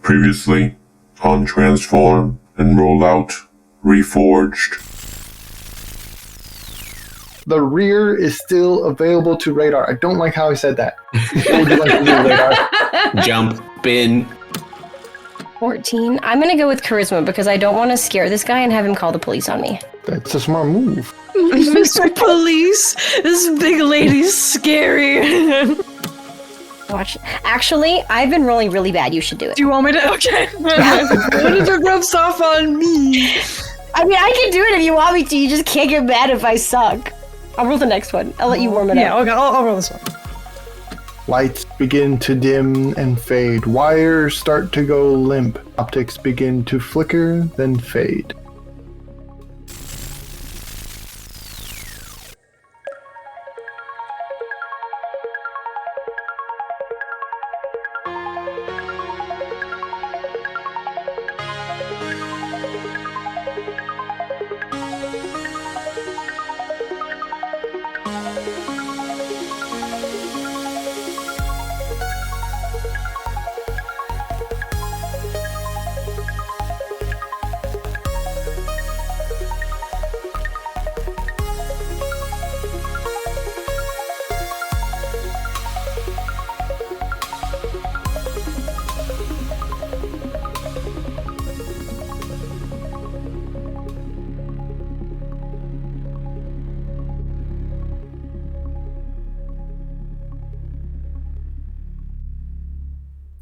Previously on Transform and Rollout Reforged. The rear is still available to Radar. I don't like how he said that. What would you like to do, Radar? Jump in. 14. I'm going to go with charisma because I don't want to scare this guy and have him call the police on me. That's a smart move. Mr. Police, this big lady's scary. Watch. Actually, I've been rolling really bad. You should do it. Do you want me to? Okay. What if it rubs off on me? I mean, I can do it if you want me to. You just can't get mad if I suck. I'll roll the next one. I'll let you warm it Yeah, up. okay, I'll roll this one. Lights begin to dim and fade. Wires start to go limp. Optics begin to flicker, then fade.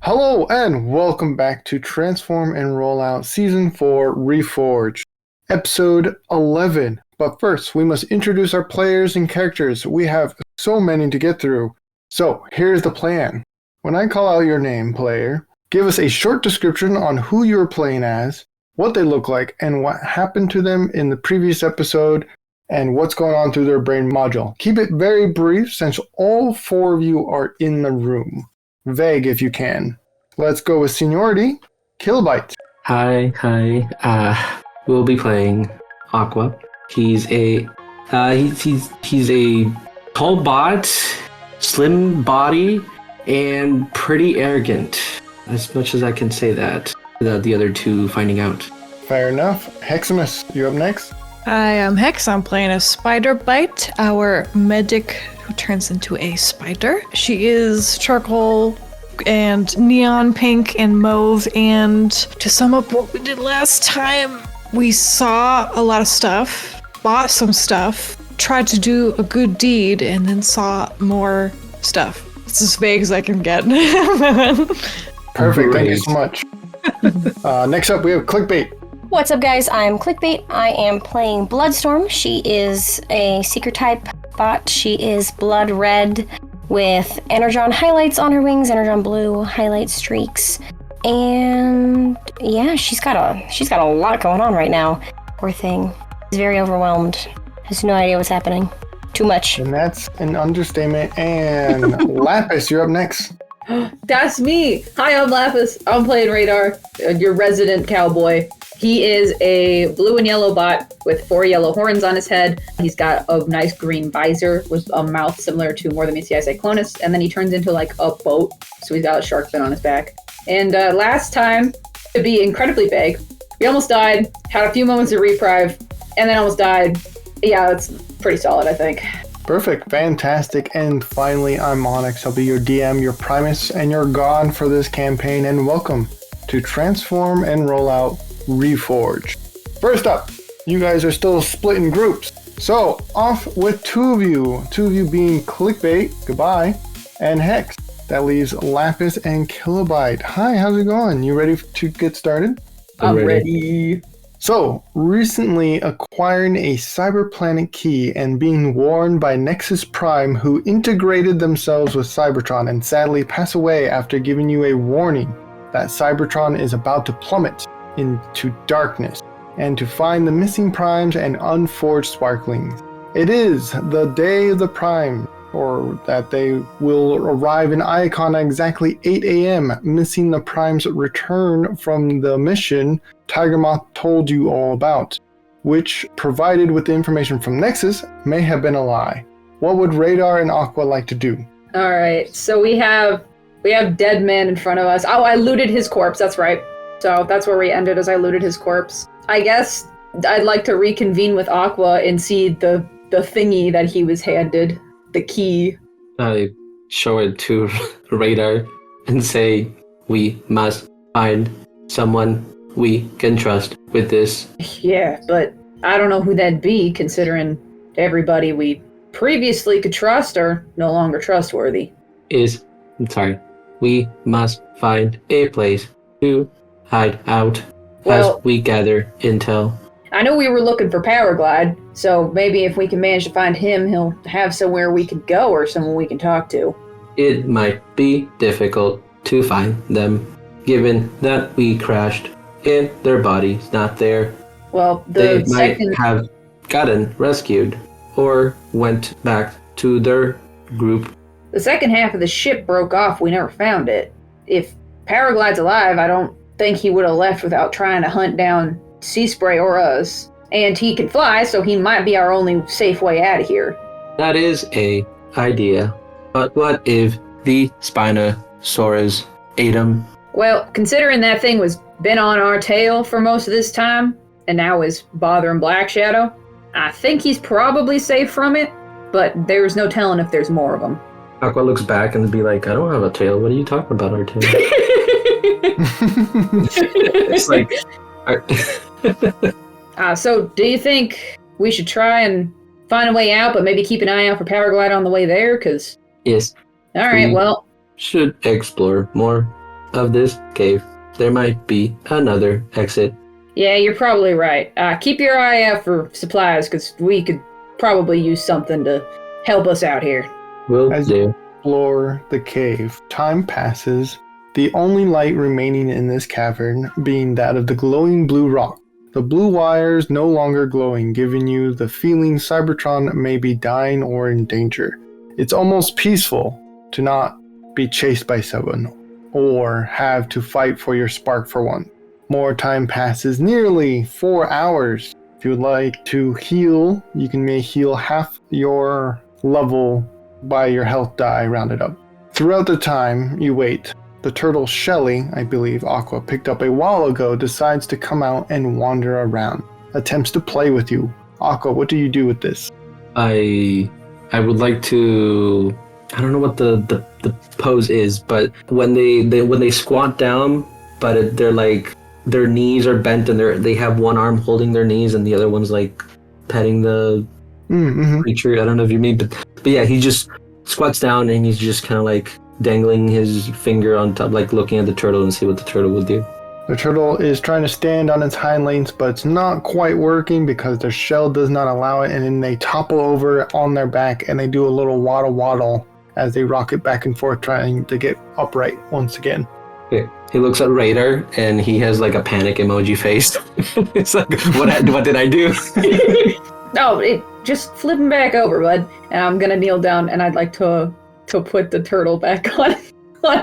Hello and welcome back to Transform and Rollout Season 4 Reforged, Episode 11. But first, we must introduce our players and characters. We have so many to get through. So, here's the plan. When I call out your name, player, give us a short description on who you're playing as, what they look like, and what happened to them in the previous episode, and what's going on through their brain module. Keep it very brief since all four of you are in the room. Vague if you can. Let's go with seniority. Kilobyte. Hi. We'll be playing Aqua. He's a he's a tall bot, slim body, and pretty arrogant. As much as I can say that without the other two finding out. Fair enough. Hexamis, you up next? Hi, I'm Hex. I'm playing a Spider Bite, our medic who turns into a spider. She is charcoal and neon pink and mauve, and to sum up what we did last time, we saw a lot of stuff, bought some stuff, tried to do a good deed, and then saw more stuff. It's as vague as I can get. Perfect, thank you so much. Next up, we have Clickbait. What's up, guys? I'm Clickbait. I am playing Bloodstorm. She is a seeker type bot. She is blood red with Energon highlights on her wings, Energon blue highlight streaks, and yeah, she's got a lot going on right now. Poor thing. She's very overwhelmed. Has no idea what's happening. Too much. And that's an understatement. And Lapis, you're up next. That's me. Hi, I'm Lapis. I'm playing Radar, your resident cowboy. He is a blue and yellow bot with 4 yellow horns on his head. He's got a nice green visor with a mouth similar to More Than Meets the Eye Cyclonus. And then he turns into like a boat. So he's got a shark fin on his back. And last time, to be incredibly vague, we almost died, had a few moments of reprieve, and then almost died. Yeah, it's pretty solid, I think. Perfect, fantastic. And finally, I'm Onyx. I'll be your DM, your Primus, and your God for this campaign. And welcome to Transform and Rollout Reforged. First up, you guys are still split in groups. So, off with two of you being Clickbait, goodbye, and Hex. That leaves Lapis and Kilobyte. Hi, how's it going? You ready to get started? I'm ready. So, recently acquiring a cyberplanet key and being warned by Nexus Prime, who integrated themselves with Cybertron and sadly pass away after giving you a warning that Cybertron is about to plummet into darkness, and to find the missing primes and unforged sparklings. It is the day of the prime, or that they will arrive in Icon at exactly 8 a.m., missing the prime's return from the mission Tiger-Moth told you all about, which, provided with the information from Nexus, may have been a lie. What would Radar and Aqua like to do? All right, so we have We have dead men in front of us. Oh, I looted his corpse. That's right. So that's where we ended, as I looted his corpse. I guess I'd like to reconvene with Aqua and see the thingy that he was handed, the key. I show it to Radar and say, we must find someone we can trust with this. Yeah, but I don't know who that'd be, considering everybody we previously could trust are no longer trustworthy. We must find a place to hide out Well, as we gather intel. I know we were looking for Paraglide, so maybe if we can manage to find him, he'll have somewhere we could go or someone we can talk to. It might be difficult to find them, given that we crashed and their body's not there. Well, They might have gotten rescued or went back to their group. The second half of the ship broke off. We never found it. If Paraglide's alive, I don't think he would have left without trying to hunt down Sea Spray or us. And he can fly, so he might be our only safe way out of here. That is a idea. But what if the Spinosaurus ate him? Well, considering that thing was been on our tail for most of this time, and now is bothering Black Shadow, I think he's probably safe from it, but there's no telling if there's more of them. Aqua looks back and be like, I don't have a tail. What are you talking about, our tail? It's like... So do you think we should try and find a way out, but maybe keep an eye out for Paraglide on the way there? Because... Yes. Alright, well... Should explore more of this cave. There might be another exit. Yeah, you're probably right. Keep your eye out for supplies, because we could probably use something to help us out here. Will As do. you explore the cave, time passes, the only light remaining in this cavern being that of the glowing blue rock. The blue wires no longer glowing, giving you the feeling Cybertron may be dying or in danger. It's almost peaceful to not be chased by someone or have to fight for your spark for one. More time passes, nearly 4 hours. If you would like to heal, you may heal half your level by your health die rounded up. Throughout the time you wait, the turtle Shelly, I believe Aqua picked up a while ago, decides to come out and wander around, attempts to play with you. Aqua, what do you do with this? I would like to... I don't know what the pose is, but when they squat down, but they're like... Their knees are bent and they have one arm holding their knees and the other one's like petting the creature. I don't know if you mean, but yeah, he just squats down and he's just kind of like dangling his finger on top, like looking at the turtle and see what the turtle will do. The turtle is trying to stand on its hind legs, but it's not quite working because their shell does not allow it, and then they topple over on their back and they do a little waddle as they rock it back and forth trying to get upright once again. Okay. He looks at Radar and he has like a panic emoji face. It's like, what did I do? Just flip him back over, bud. And I'm gonna kneel down and I'd like to put the turtle back on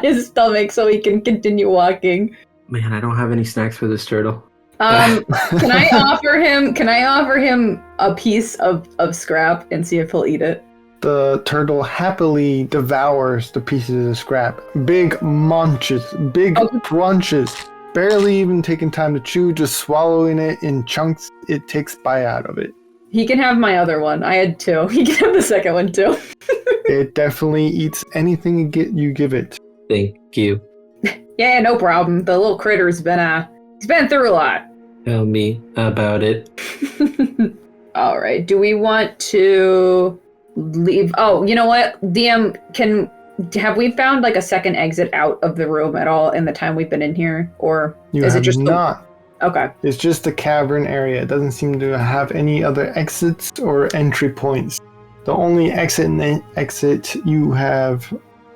his stomach so he can continue walking. Man, I don't have any snacks for this turtle. Can I offer him a piece of scrap and see if he'll eat it? The turtle happily devours the pieces of scrap. Big munches, big crunches. Barely even taking time to chew, just swallowing it in chunks. It takes bite out of it. He can have my other one. I had 2. He can have the second one too. It definitely eats anything you give it. Thank you. Yeah, no problem. The little critter's he's been through a lot. Tell me about it. All right. Do we want to leave? Oh, you know what? DM, have we found like a second exit out of the room at all in the time we've been in here, or is it just not? Okay. It's just the cavern area. It doesn't seem to have any other exits or entry points. The only exit you have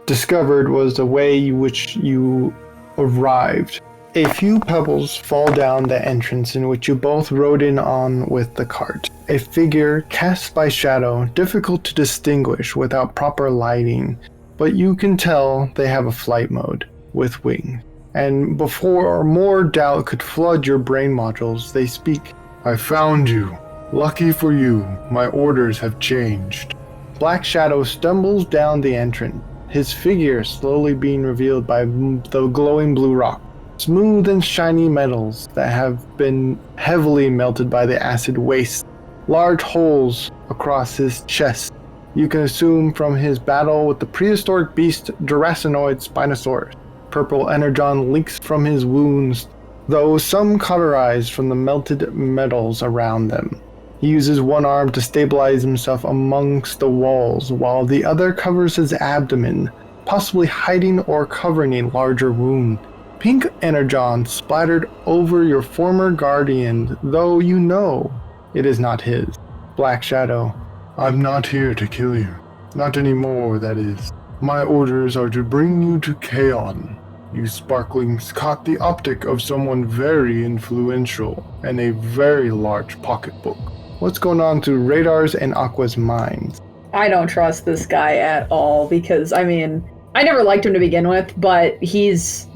discovered was the way which you arrived. A few pebbles fall down the entrance in which you both rode in on with the cart. A figure cast by shadow, difficult to distinguish without proper lighting, but you can tell they have a flight mode with wings. And before more doubt could flood your brain modules, they speak. I found you. Lucky for you, my orders have changed. Black Shadow stumbles down the entrance. his figure slowly being revealed by the glowing blue rock. Smooth and shiny metals that have been heavily melted by the acid waste. Large holes across his chest. You can assume from his battle with the prehistoric beast Durasanoid Spinosaurus. Purple energon leaks from his wounds, though some cauterized from the melted metals around them. He uses one arm to stabilize himself amongst the walls, while the other covers his abdomen, possibly hiding or covering a larger wound. Pink energon splattered over your former guardian, though you know it is not his. Black Shadow. I'm not here to kill you. Not anymore, that is. My orders are to bring you to Kaon. You sparklings caught the optic of someone very influential and a very large pocketbook. What's going on through Radar's and Aqua's minds? I don't trust this guy at all because, I mean, I never liked him to begin with, but he just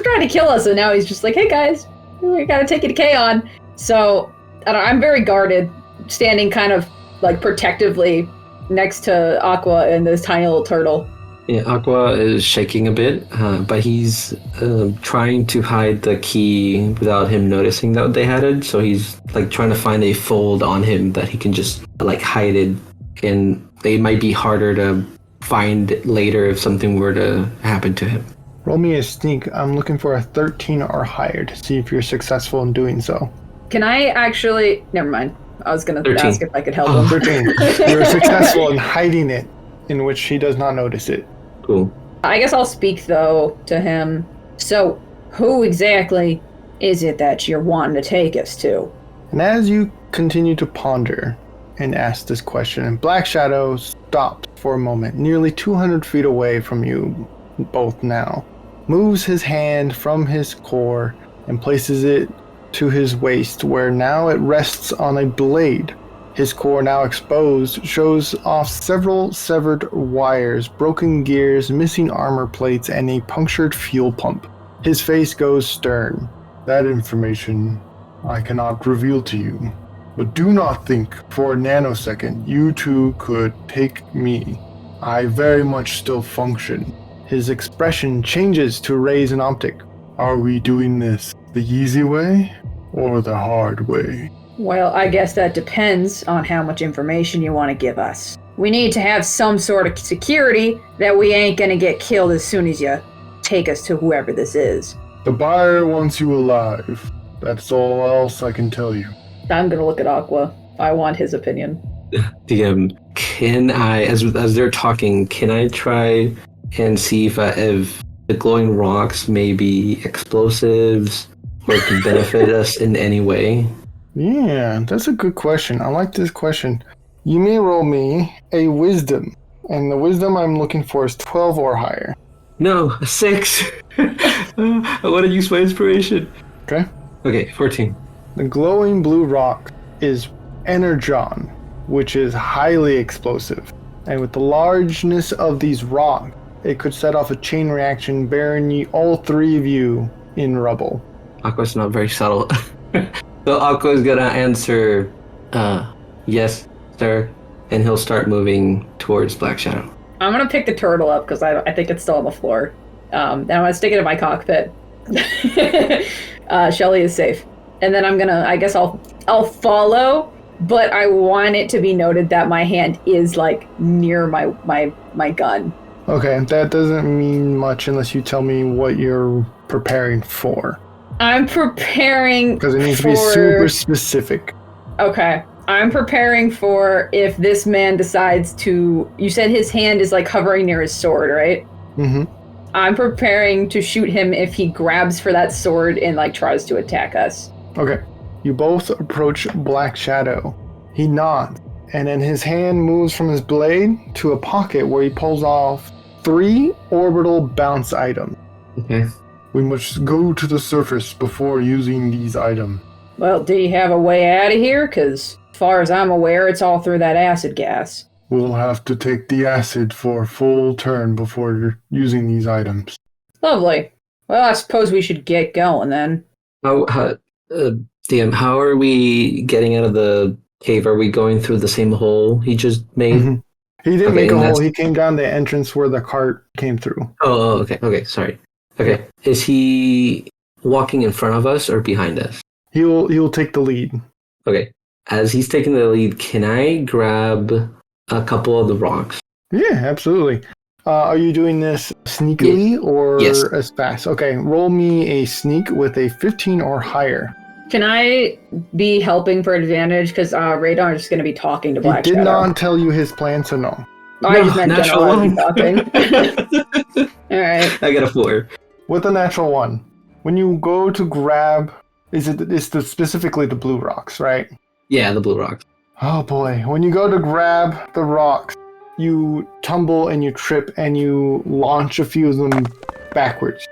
tried to kill us, and now he's just like, hey guys, we gotta take you to Kaon. So, I'm very guarded, standing kind of like protectively next to Aqua and this tiny little turtle. Yeah, Aqua is shaking a bit, but he's trying to hide the key without him noticing that they had it. So he's like trying to find a fold on him that he can just like hide it, and they might be harder to find later if something were to happen to him. Roll me a sneak. I'm looking for a 13 or higher to see if you're successful in doing so. Can I actually... Never mind. I was going to 13. ask if I could help him. 13. You're successful in hiding it, in which he does not notice it. Cool. I guess I'll speak, though, to him. So, who exactly is it that you're wanting to take us to? And as you continue to ponder and ask this question, and Black Shadow stops for a moment, nearly 200 feet away from you both now, moves his hand from his core and places it to his waist, where now it rests on a blade. His core, now exposed, shows off several severed wires, broken gears, missing armor plates, and a punctured fuel pump. His face goes stern. That information I cannot reveal to you. But do not think for a nanosecond you two could take me. I very much still function. His expression changes to raise an optic. Are we doing this the easy way or the hard way? Well, I guess that depends on how much information you want to give us. We need to have some sort of security that we ain't gonna get killed as soon as you take us to whoever this is. The buyer wants you alive. That's all else I can tell you. I'm gonna look at Aqua. I want his opinion. DM, can I, as they're talking, can I try and see if the glowing rocks may be explosives or can benefit us in any way? Yeah, that's a good question. I like this question. You may roll me a wisdom, and the wisdom I'm looking for is 12 or higher. No, a 6. I want to use my inspiration. Okay? Okay, 14. The glowing blue rock is energon, which is highly explosive. And with the largeness of these rocks, it could set off a chain reaction, burying all three of you in rubble. Aqua's not very subtle. So Aqua's gonna answer, yes, sir, and he'll start moving towards Black Shadow. I'm gonna pick the turtle up because I think it's still on the floor. And I'm gonna stick it in my cockpit. Shelly is safe. And then I guess I'll follow, but I want it to be noted that my hand is like near my gun. Okay, that doesn't mean much unless you tell me what you're preparing for. I'm preparing because it needs to be super specific. Okay. I'm preparing for if this man decides to... You said his hand is like hovering near his sword, right? Mm-hmm. I'm preparing to shoot him if he grabs for that sword and like tries to attack us. Okay. You both approach Black Shadow. He nods, and then his hand moves from his blade to a pocket where he pulls off 3 orbital bounce items. Okay. We must go to the surface before using these items. Well, do you have a way out of here? Because as far as I'm aware, it's all through that acid gas. We'll have to take the acid for a full turn before using these items. Lovely. Well, I suppose we should get going then. DM, how are we getting out of the cave? Are we going through the same hole he just made? Mm-hmm. He didn't Okay, make a and hole. that's- He came down the entrance where the cart came through. Oh, okay, sorry. Okay. Is he walking in front of us or behind us? He'll take the lead. Okay. As he's taking the lead, can I grab a couple of the rocks? Yeah, absolutely. Are you doing this sneakily or Yes. as fast? Okay, roll me a sneak with a 15 or higher. Can I be helping for advantage? Because Radar is going to be talking to He Black did Shadow. not tell you his plan, so no. Oh, I just meant natural generalizing one. talking. All right. I got a 4. With a natural one, when you go to grab, specifically the blue rocks, right? Yeah, the blue rocks. Oh boy, when you go to grab the rocks, you tumble and you trip and you launch a few of them backwards.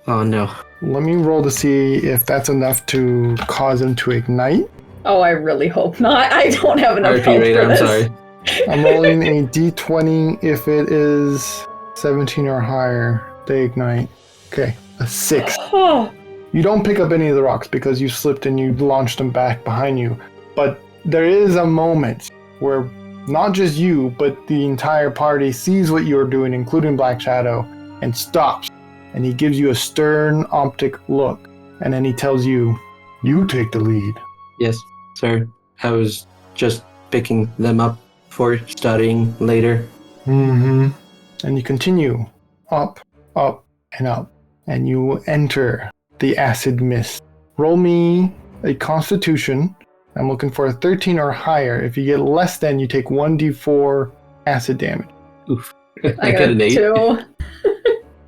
Oh no. Let me roll to see if that's enough to cause them to ignite. Oh, I really hope not. I don't have enough RP health radar, for I'm this. sorry. I'm rolling a d20. If it is 17 or higher, they ignite. Okay, a 6. Oh, You don't pick up any of the rocks because you slipped and you launched them back behind you. But there is a moment where not just you, but the entire party sees what you're doing, including Black Shadow, and stops. And he gives you a stern optic look. And then he tells you, you take the lead. Yes, sir. I was just picking them up for studying later. Mm-hmm. And you continue up, up, and up. And you enter the acid mist. Roll me a constitution. I'm looking for a 13 or higher. If you get less than, you take 1d4 acid damage. Oof. I got an 8. 2.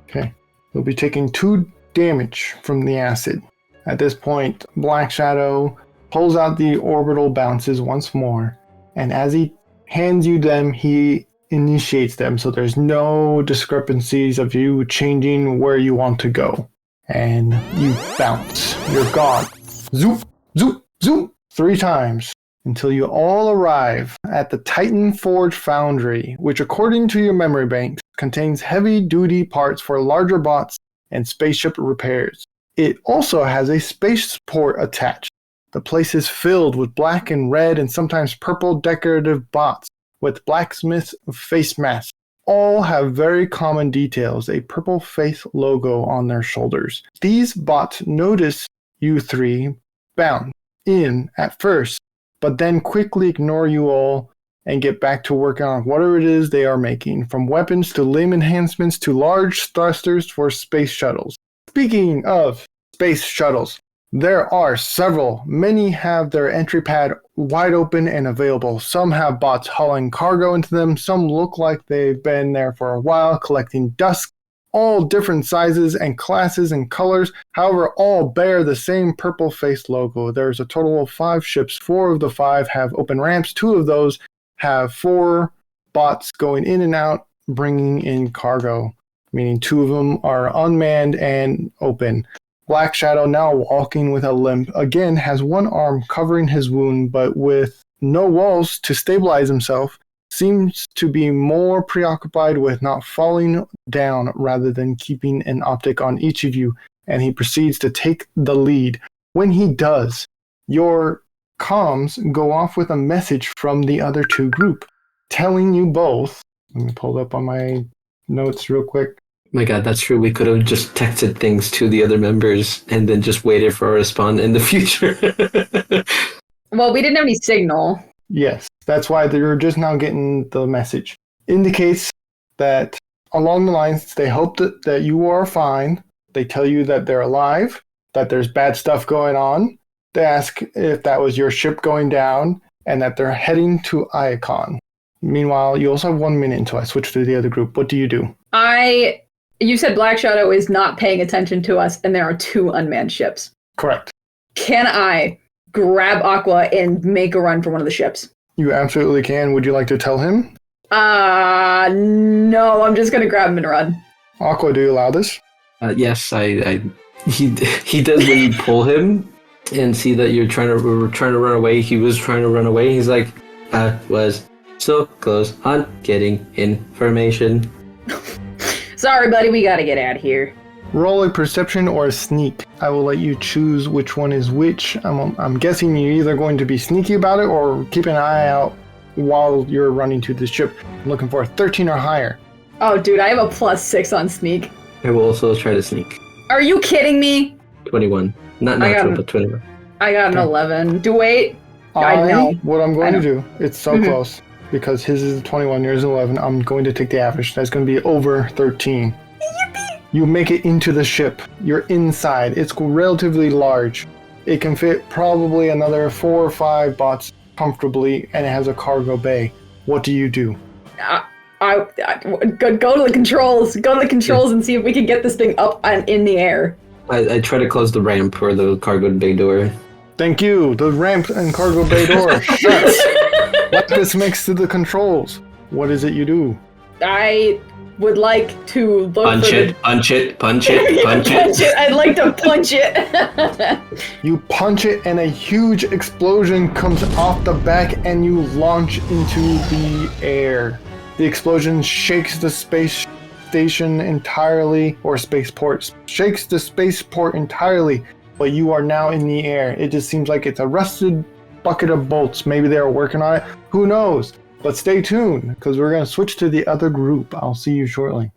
Okay. You'll be taking 2 damage from the acid. At this point, Black Shadow pulls out the orbital bounces once more, and as he hands you them, he initiates them, so there's no discrepancies of you changing where you want to go. And you bounce. You're gone. Zoop, zoop, zoop, 3 times until you all arrive at the Titan Forge Foundry, which according to your memory banks contains heavy-duty parts for larger bots and spaceship repairs. It also has a spaceport attached. The place is filled with black and red and sometimes purple decorative bots with blacksmith face masks. All have very common details, a purple face logo on their shoulders. These bots notice you 3 bound in at first, but then quickly ignore you all and get back to work on whatever it is they are making, from weapons to limb enhancements to large thrusters for space shuttles. Speaking of space shuttles, there are several. Many have their entry pad wide open and available. Some have bots hauling cargo into them. Some look like they've been there for a while collecting dust. All different sizes and classes and colors. However, all bear the same purple face logo. There's a total of 5 ships. 4 of the 5 have open ramps. 2 of those have 4 bots going in and out, bringing in cargo, meaning 2 of them are unmanned and open. Black Shadow, now walking with a limp, again has 1 arm covering his wound, but with no walls to stabilize himself, seems to be more preoccupied with not falling down rather than keeping an optic on each of you, and he proceeds to take the lead. When he does, your comms go off with a message from the other 2 group, telling you both, let me pull it up on my notes real quick. My god, that's true. We could have just texted things to the other members and then just waited for a response in the future. Well, we didn't have any signal. Yes, that's why they're just now getting the message. Indicates that along the lines, they hope that you are fine. They tell you that they're alive, that there's bad stuff going on. They ask if that was your ship going down, and that they're heading to Iacon. Meanwhile, you also have 1 minute until I switch to the other group. What do you do? You said Black Shadow is not paying attention to us, and there are 2 unmanned ships. Correct. Can I grab Aqua and make a run for one of the ships? You absolutely can. Would you like to tell him? No, I'm just gonna grab him and run. Aqua, do you allow this? Yes, he does when you pull him and see that we're trying to run away. He was trying to run away. He's like, I was so close on getting information. Sorry, buddy, we gotta get out of here. Roll a perception or a sneak. I will let you choose which one is which. I'm guessing you're either going to be sneaky about it or keep an eye out while you're running to the ship. I'm looking for a 13 or higher. Oh, dude, I have a +6 on sneak. I will also try to sneak. Are you kidding me? 21. Not natural, but 21. I got an 11. Wait. I know. What I'm going I to know. do, it's so close, because his is 21, yours is 11. I'm going to take the average. That's going to be over 13. You make it into the ship. You're inside. It's relatively large. It can fit probably another 4 or 5 bots comfortably, and it has a cargo bay. What do you do? I go to the controls. Go to the controls and see if we can get this thing up and in the air. I try to close the ramp or the cargo bay door. Thank you. The ramp and cargo bay door shuts. Lapis makes to the controls. What is it you do? I would like to look Punch for it. I'd like to punch it. You punch it and a huge explosion comes off the back and you launch into the air. The explosion shakes the space station entirely, or spaceport, shakes the spaceport entirely, but you are now in the air. It just seems like it's a rusted bucket of bolts. Maybe they are working on it. Who knows? But stay tuned, because we're going to switch to the other group. I'll see you shortly.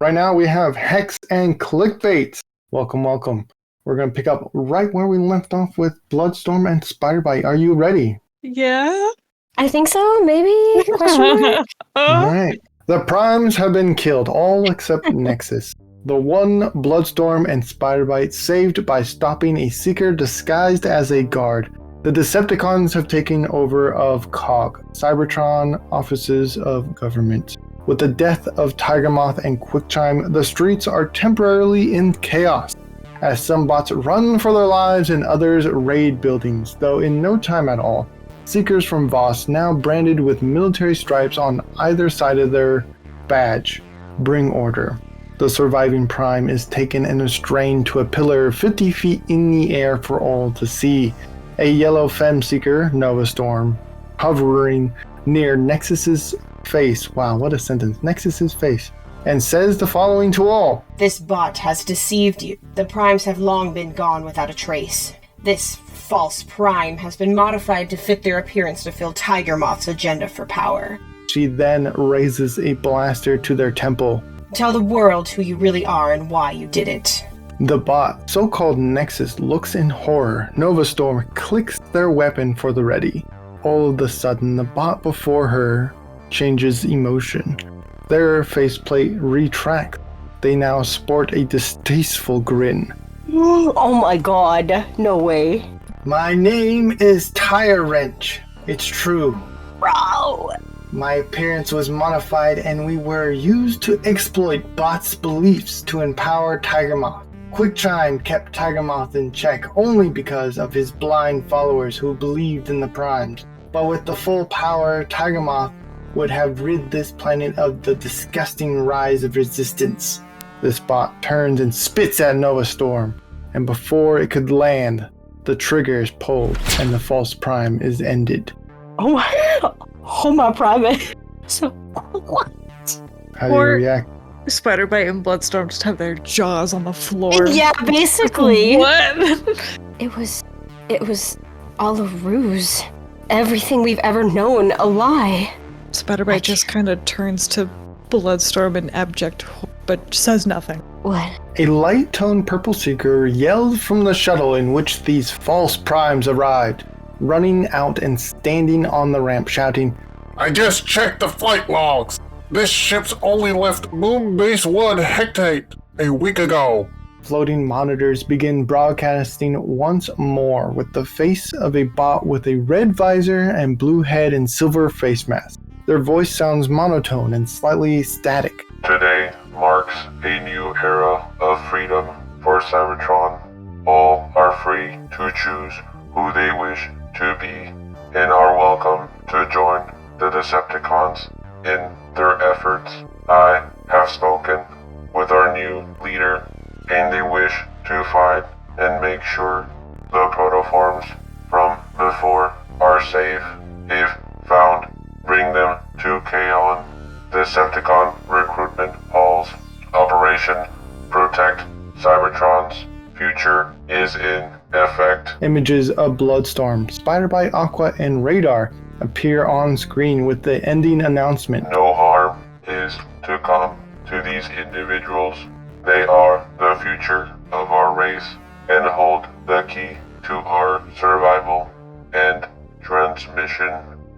Right now we have Hex and Clickbait. Welcome, welcome. We're going to pick up right where we left off with Bloodstorm and Spiderbite. Are you ready? Yeah. I think so, maybe? Question mark? All right. The Primes have been killed, all except Nexus. The one Bloodstorm and Spiderbite saved by stopping a Seeker disguised as a guard. The Decepticons have taken over of COG, Cybertron offices of government. With the death of Tiger-Moth and Quickchime, the streets are temporarily in chaos, as some bots run for their lives and others raid buildings, though in no time at all. Seekers from Voss, now branded with military stripes on either side of their badge, bring order. The surviving Prime is taken and restrained to a pillar 50 feet in the air for all to see. A yellow Fem Seeker, Nova Storm, hovering near Nexus's face. Wow, what a sentence. Nexus's face. And says the following to all. This bot has deceived you. The Primes have long been gone without a trace. This false Prime has been modified to fit their appearance to fill Tiger-Moth's agenda for power. She then raises a blaster to their temple. Tell the world who you really are and why you did it. The bot, so-called Nexus, looks in horror. Nova Storm clicks their weapon for the ready. All of a sudden, the bot before her changes emotion. Their faceplate retracts. They now sport a distasteful grin. Oh my god, no way. My name is Tire Wrench. It's true. Bro. My appearance was modified and we were used to exploit bots' beliefs to empower Tiger-Moth. Quickchime kept Tiger-Moth in check only because of his blind followers who believed in the Primes. But with the full power, Tiger-Moth would have rid this planet of the disgusting rise of resistance. This bot turns and spits at Nova Storm, and before it could land, the trigger is pulled and the false Prime is ended. Oh my private. So, what? How do you react? Spiderbite and Bloodstorm just have their jaws on the floor. Yeah, basically. What? It was all a ruse. Everything we've ever known, a lie. Spiderbite just kind of turns to Bloodstorm in abject hope, but says nothing. What? A light-toned purple seeker yelled from the shuttle in which these false primes arrived, running out and standing on the ramp shouting, I just checked the flight logs. This ship's only left Moon Base 1 Hectate a week ago. Floating monitors begin broadcasting once more with the face of a bot with a red visor and blue head and silver face mask. Their voice sounds monotone and slightly static. Today marks a new era of freedom for Cybertron. All are free to choose who they wish to be and are welcome to join the Decepticons in their efforts. I have spoken with our new leader and they wish to find and make sure the protoforms from before are safe. If found, bring them to Kaon. Decepticon recruitment halls. Operation Protect Cybertron's future is in effect. Images of Bloodstorm, Spider-Bite, Aqua, and Radar appear on screen with the ending announcement. No harm is to come to these individuals. They are the future of our race and hold the key to our survival and transmission.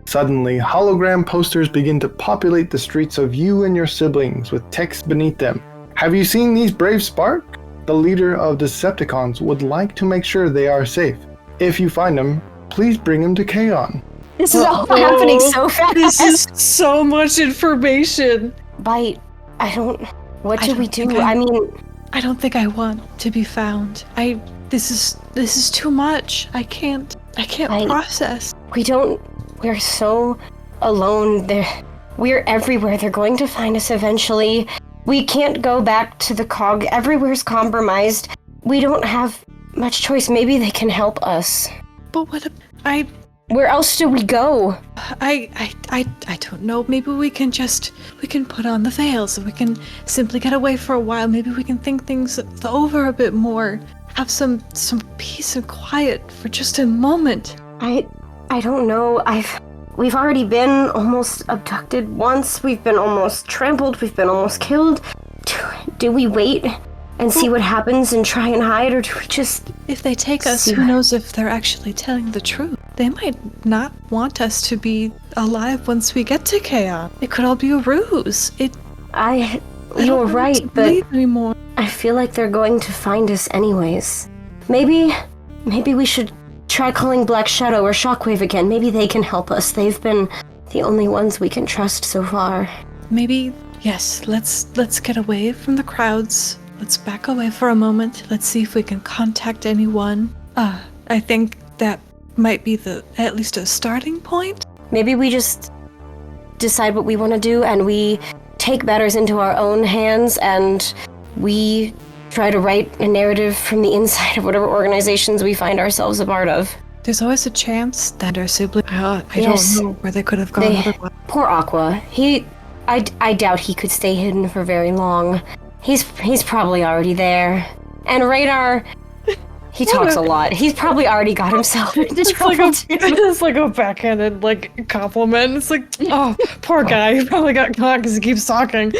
Suddenly, hologram posters begin to populate the streets of you and your siblings with text beneath them. Have you seen these brave spark? The leader of Decepticons would like to make sure they are safe. If you find them, please bring them to Kaon. This is all happening so fast. This is so much information. Bite. What do we do? I don't think I want to be found. This is too much. I can't process. We're so alone. We're everywhere. They're going to find us eventually. We can't go back to the cog. Everywhere's compromised. We don't have much choice. Maybe they can help us. But where else do we go? I don't know. Maybe we can put on the veils and we can simply get away for a while. Maybe we can think things over a bit more. Have some peace and quiet for just a moment. I don't know. We've already been almost abducted once. We've been almost trampled. We've been almost killed. Do we wait and see what happens and try and hide, or do we just... If they take us, who knows if they're actually telling the truth? They might not want us to be alive once we get to Kaon. It could all be a ruse. You're right, but anymore. I feel like they're going to find us anyways. Maybe we should try calling Black Shadow or Shockwave again. Maybe they can help us. They've been the only ones we can trust so far. Maybe, yes, let's get away from the crowds. Let's back away for a moment. Let's see if we can contact anyone. I think that might be at least a starting point. Maybe we just decide what we want to do and we take matters into our own hands and we try to write a narrative from the inside of whatever organizations we find ourselves a part of. There's always a chance that our sibling... I don't know where they could have gone otherwise. Poor Aqua. I doubt he could stay hidden for very long. He's probably already there. And Radar, he talks a lot. He's probably already got himself into trouble too. It's like a backhanded compliment. It's like, oh, poor guy. He probably got caught because he keeps talking.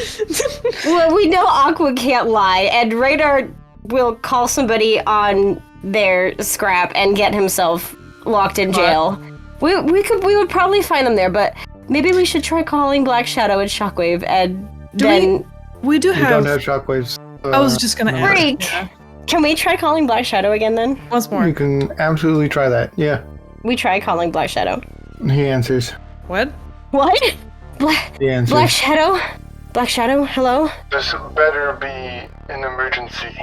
Well, we know Aqua can't lie, and Radar will call somebody on their scrap and get himself locked in jail. We would probably find them there, but maybe we should try calling Black Shadow and Shockwave, and we don't have Shockwaves. I was just gonna ask. Freak! Yeah. Can we try calling Black Shadow again then? Once more. You can absolutely try that, yeah. We try calling Black Shadow. He answers. What? What? He answers. Black Shadow? Black Shadow, hello? This better be an emergency.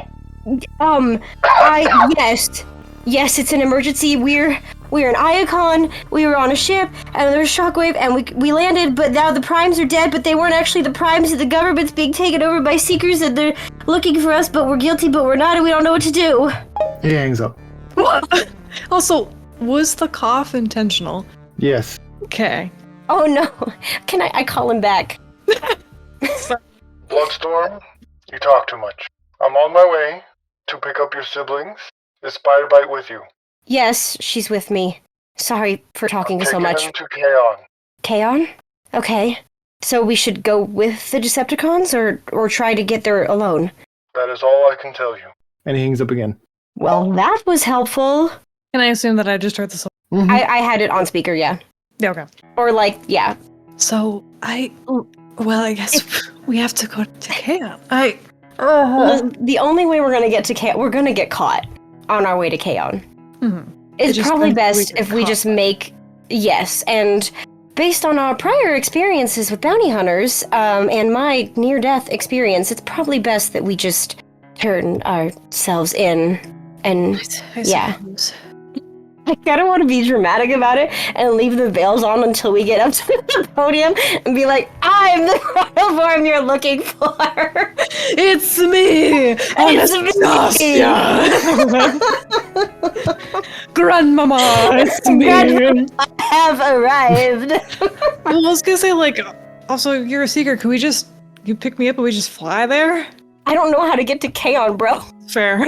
Yes, it's an emergency. We're in Iacon, we were on a ship, and there was a shockwave, and we landed, but now the Primes are dead, but they weren't actually the Primes, the government's being taken over by Seekers, and they're looking for us, but we're guilty, but we're not, and we don't know what to do. He hangs up. What? Also, was the cough intentional? Yes. Okay. Oh no, can I call him back? Bloodstorm, you talk too much. I'm on my way to pick up your siblings. Is Spider-Bite with you? Yes, she's with me. Sorry for talking so much. Taking them to Kaon. Kaon? Okay. So we should go with the Decepticons or try to get there alone? That is all I can tell you. And he hangs up again. Well, that was helpful. Can I assume that I just heard this? Mm-hmm. I had it on speaker, yeah. Yeah, okay. Or yeah. So, I guess we have to go to Kaon. Well, the only way we're going to get to Kaon, we're going to get caught on our way to Kaon. Mm-hmm. It's probably best if we just make... Yes, and based on our prior experiences with bounty hunters, and my near-death experience, it's probably best that we just turn ourselves in, and I I don't want to be dramatic about it and leave the veils on until we get up to the podium and be like, I'm the royal form you're looking for. It's me! Grandmama, it's me! I have arrived. Well, I was gonna say, also, you're a seeker. Can you pick me up and we just fly there? I don't know how to get to Kaon, bro. Fair.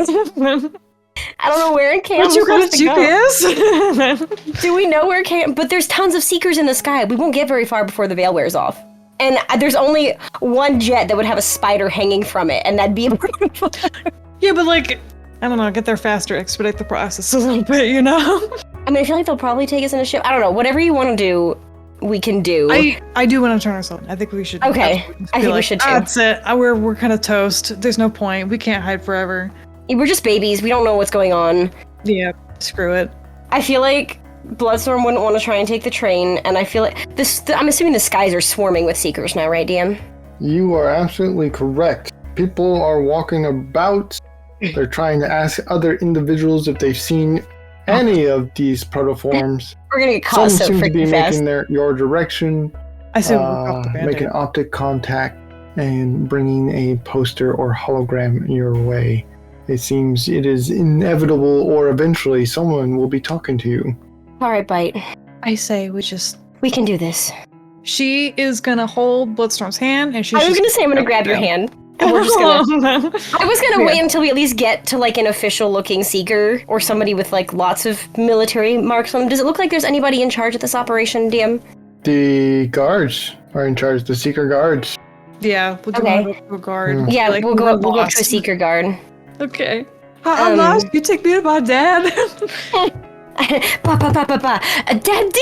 I don't know where in Chaos What's your we're supposed to go. GPS? Do we know where Chaos? But there's tons of Seekers in the sky. We won't get very far before the veil wears off. And there's only one jet that would have a spider hanging from it, and that'd be a Yeah, but like, I don't know, get there faster, expedite the process a little bit, you know? I mean, I feel like they'll probably take us in a ship. I don't know. Whatever you want to do, we can do. I do want to turn ourselves. I think we should. Okay, I think we should too. That's it. We're kind of toast. There's no point. We can't hide forever. We're just babies. We don't know what's going on. Yeah, screw it. I feel like Bloodstorm wouldn't want to try and take the train, and I feel like I'm assuming the skies are swarming with Seekers now, right, DM? You are absolutely correct. People are walking about. They're trying to ask other individuals if they've seen any of these protoforms. We're gonna get caught so Some seem to be freaking fast. making your direction, I say we'll look off the Band-Aid. making optic contact, and bringing a poster or hologram your way. It seems it is inevitable, or eventually someone will be talking to you. All right, Bite. I say We can do this. She is gonna hold Bloodstorm's hand, and she's. I was gonna say I'm gonna grab your hand. And we're just gonna. I was gonna wait until we at least get to like an official-looking Seeker or somebody with like lots of military marks on them. Does it look like there's anybody in charge of this operation, DM? The guards are in charge, the Seeker guards. Yeah, we'll do Okay. a guard. Yeah, Like, we'll we're go to a lost. Seeker guard. Okay. I'm lost. You take me to my dad. Daddy!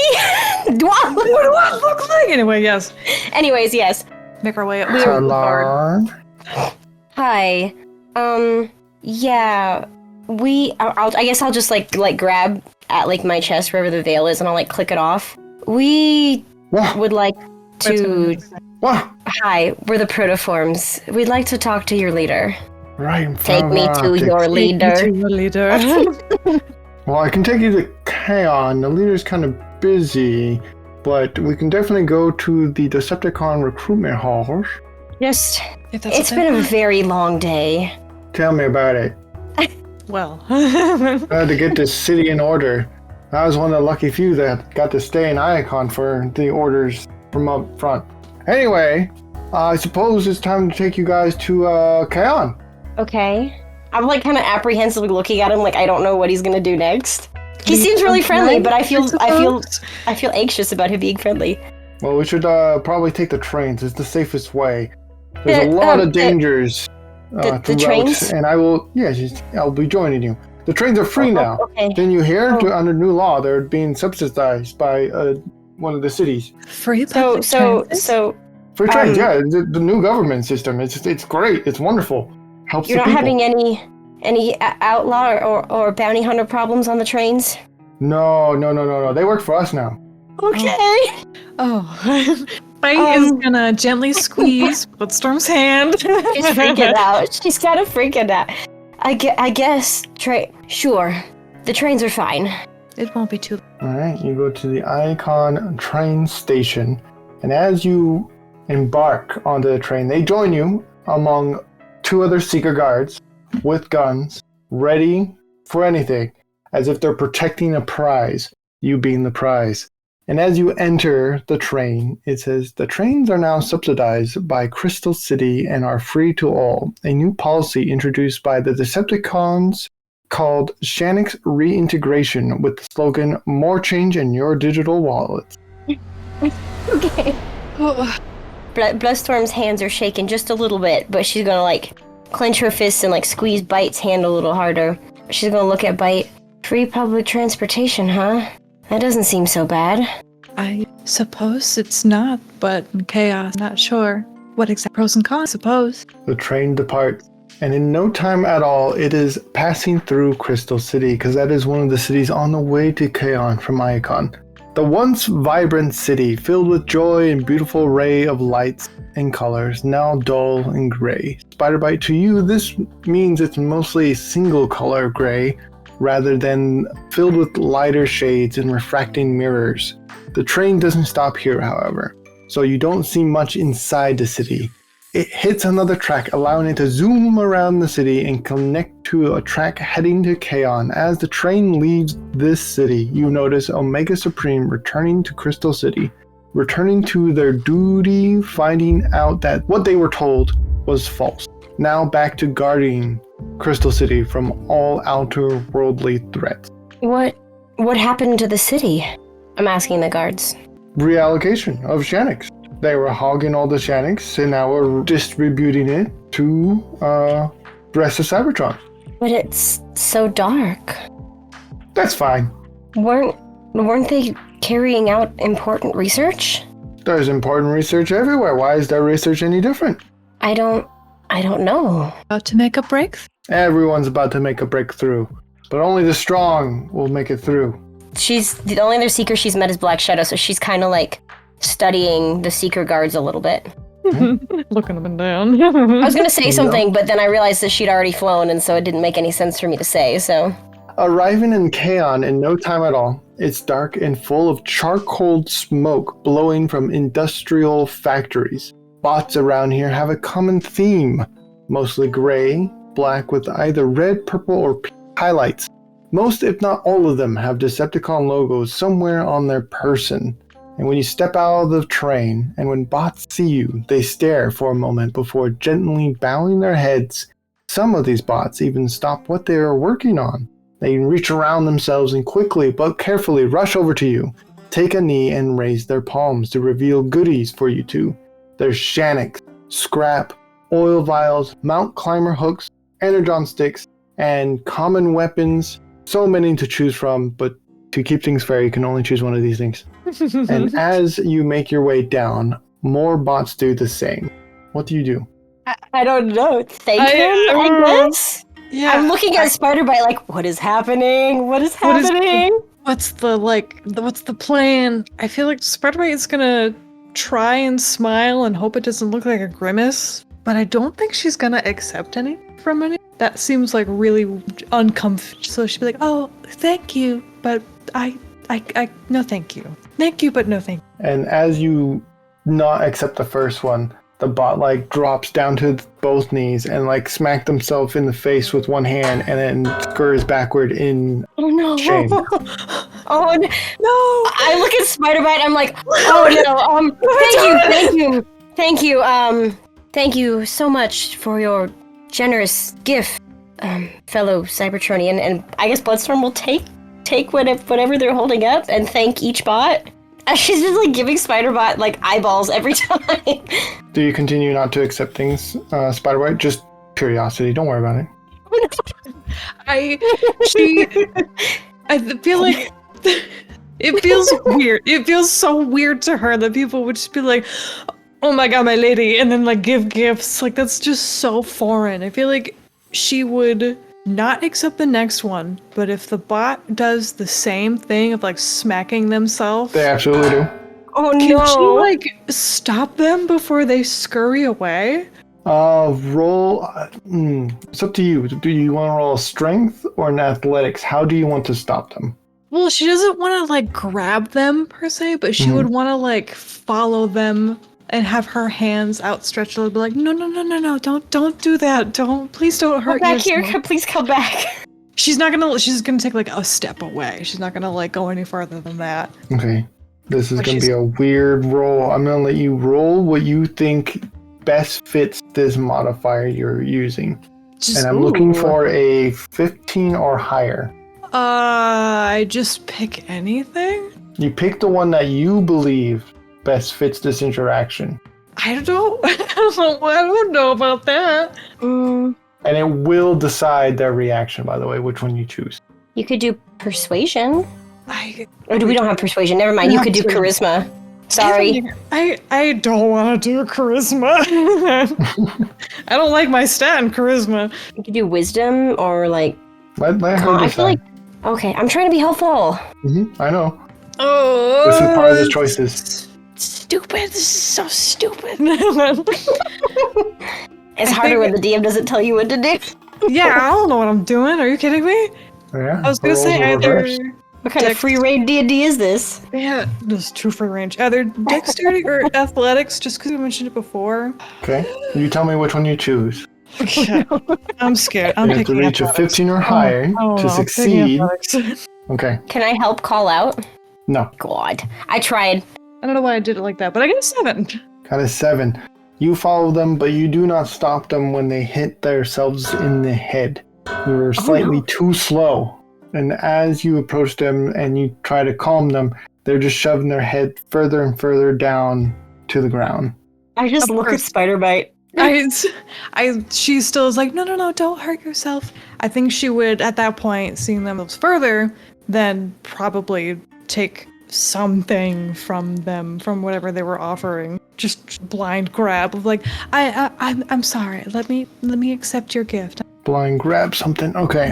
What do I look like? Anyway, yes. Anyways, yes. Make our way up to the guard. Hello. Hi. Yeah. I guess I'll just like grab at like my chest wherever the veil is, and I'll like click it off. We What? would like to. What? Hi, we're the protoforms. We'd like to talk to your leader. Right in Take front me of to optics. your leader. leader. Well, I can take you to Kaon. The leader's kind of busy, but we can definitely go to the Decepticon recruitment halls. Just, If that's it's a been a thing. very long day. Tell me about it. Well. I had to get this city in order. I was one of the lucky few that got to stay in Icon for the orders from up front. Anyway, I suppose it's time to take you guys to Kaon. Okay. I'm like kind of apprehensively looking at him, like I don't know what he's gonna do next. He seems really friendly, but I feel anxious about him being friendly. Well, we should probably take the trains. It's the safest way. There's a lot of dangers the throughout, trains? and I'll be joining you. The trains are free now. Okay. Didn't you hear? Oh. Under new law, they're being subsidized by one of the cities. Free So Free trains, Um, yeah. The new government system. It's great. It's wonderful. Helps you're the not people. having any outlaw or bounty hunter problems on the trains? No. They work for us now. Okay. Oh. Bite is gonna gently squeeze Bloodstorm's hand. She's freaking out. She's kind of freaking out. I guess sure. The trains are fine. It won't be too. All right, you go to the Icon train station, and as you embark onto the train, they join you among two other Seeker guards with guns, ready for anything, as if they're protecting a prize, you being the prize. And as you enter the train, it says, the trains are now subsidized by Crystal City and are free to all. A new policy introduced by the Decepticons called Shanix Reintegration with the slogan, more change in your digital wallets. Okay. Bloodstorm's hands are shaking just a little bit, but she's gonna like clench her fists and like squeeze Bite's hand a little harder. She's gonna look at Bite. Free public transportation, huh? That doesn't seem so bad. I suppose it's not, but in chaos, not sure. What exact pros and cons, I suppose. The train departs, and in no time at all, it is passing through Crystal City, because that is one of the cities on the way to Kaon from Icon. The once vibrant city, filled with joy and beautiful array of lights and colors, now dull and gray. Spiderbite, to you, this means it's mostly single color gray, rather than filled with lighter shades and refracting mirrors. The train doesn't stop here, however, so you don't see much inside the city. It hits another track, allowing it to zoom around the city and connect to a track heading to Kaon. As the train leaves this city, you notice Omega Supreme returning to Crystal City, returning to their duty, finding out that what they were told was false. Now back to guarding Crystal City from all outer worldly threats. What happened to the city? I'm asking the guards. Reallocation of Shaniks. They were hogging all the Shaniks, and now we're distributing it to the rest of Cybertron. But it's so dark. That's fine. Weren't they carrying out important research? There's important research everywhere. Why is their research any different? I don't know. About to make a break? Everyone's about to make a breakthrough, but only the strong will make it through. She's the only other seeker she's met is Black Shadow, so she's kind of like studying the seeker guards a little bit. Looking them down. I was gonna say something, but then I realized that she'd already flown, and so it didn't make any sense for me to say. So, arriving in Kaon in no time at all, it's dark and full of charcoal smoke blowing from industrial factories. Bots around here have a common theme, mostly gray, black with either red, purple, or pink highlights. Most, if not all of them, have Decepticon logos somewhere on their person. And when you step out of the train, and when bots see you, they stare for a moment before gently bowing their heads. Some of these bots even stop what they are working on. They reach around themselves and quickly but carefully rush over to you, take a knee and raise their palms to reveal goodies for you two. There's Shaniks, scrap, oil vials, Mount Climber hooks, energon sticks, and common weapons. So many to choose from, but to keep things fair, you can only choose one of these things. And as you make your way down, more bots do the same. What do you do? I don't know. Thank him, I guess? Yeah. I'm looking at Spider-Bite like, what is happening? What is happening? What's the plan? I feel like Spider-Bite is gonna try and smile and hope it doesn't look like a grimace, but I don't think she's gonna accept any from any. That seems like really uncomfortable. So she'd be like, "Oh, thank you, but I no thank you. Thank you, but no thank you." And as you not accept the first one, the bot like drops down to both knees and like smack themselves in the face with one hand and then scurries backward in shame. Oh no! I look at Spider-Bite. I'm like, oh no. Thank you so much for your generous gift, fellow Cybertronian. And I guess Bloodstorm will take whatever they're holding up and thank each bot. She's just like giving Spider-Bot like eyeballs every time. Do you continue not to accept things, Spider-Bite? Just curiosity. Don't worry about it. I feel like it feels weird. It feels so weird to her that people would just be like, "Oh my god, my lady," and then like give gifts. Like that's just so foreign. I feel like she would not accept the next one, but if the bot does the same thing of like smacking themselves, they absolutely do. Oh can no! she like stop them before they scurry away? Roll. It's up to you. Do you want to roll a strength or an athletics? How do you want to stop them? Well, she doesn't want to like grab them per se, but she would want to like follow them and have her hands outstretched and be like, no, don't do that. Please don't hurt Come yourself. back here, please come back. She's gonna take like a step away. She's not gonna like go any farther than that. Okay. This is going to be a weird roll. I'm going to let you roll what you think best fits this modifier you're using. And I'm looking for a 15 or higher. I just pick anything? You pick the one that you believe best fits this interaction. I don't know about that. And it will decide their reaction, by the way, which one you choose. You could do persuasion. Or we don't have persuasion. Never mind. You could do charisma. Sorry. I don't want to do charisma. I don't like my stat in charisma. You could do wisdom or like. Let her I feel like. Okay, I'm trying to be helpful. I know. Oh. This is part of the choices. Stupid. This is so stupid. It's harder when the DM doesn't tell you what to do. Yeah, I don't know what I'm doing. Are you kidding me? Yeah. I was gonna say either. What kind of free range D&D is this? Yeah, this is true free range. Either dexterity or athletics, just because we mentioned it before. Okay. You tell me which one you choose. I'm scared. I'm you have to reach a 15 or higher to succeed. Okay. Can I help call out? No. God. I tried. I don't know why I did it like that, but I got a 7. Got a 7. You follow them, but you do not stop them when they hit themselves in the head. You were slightly too slow. And as you approach them and you try to calm them, they're just shoving their head further and further down to the ground. I just look at Spider-Bite. She still is like, no, don't hurt yourself. I think she would, at that point, seeing them further, then probably take something from them, from whatever they were offering. Just blind grab of like, I'm sorry. Let me accept your gift. Blind grab something. Okay.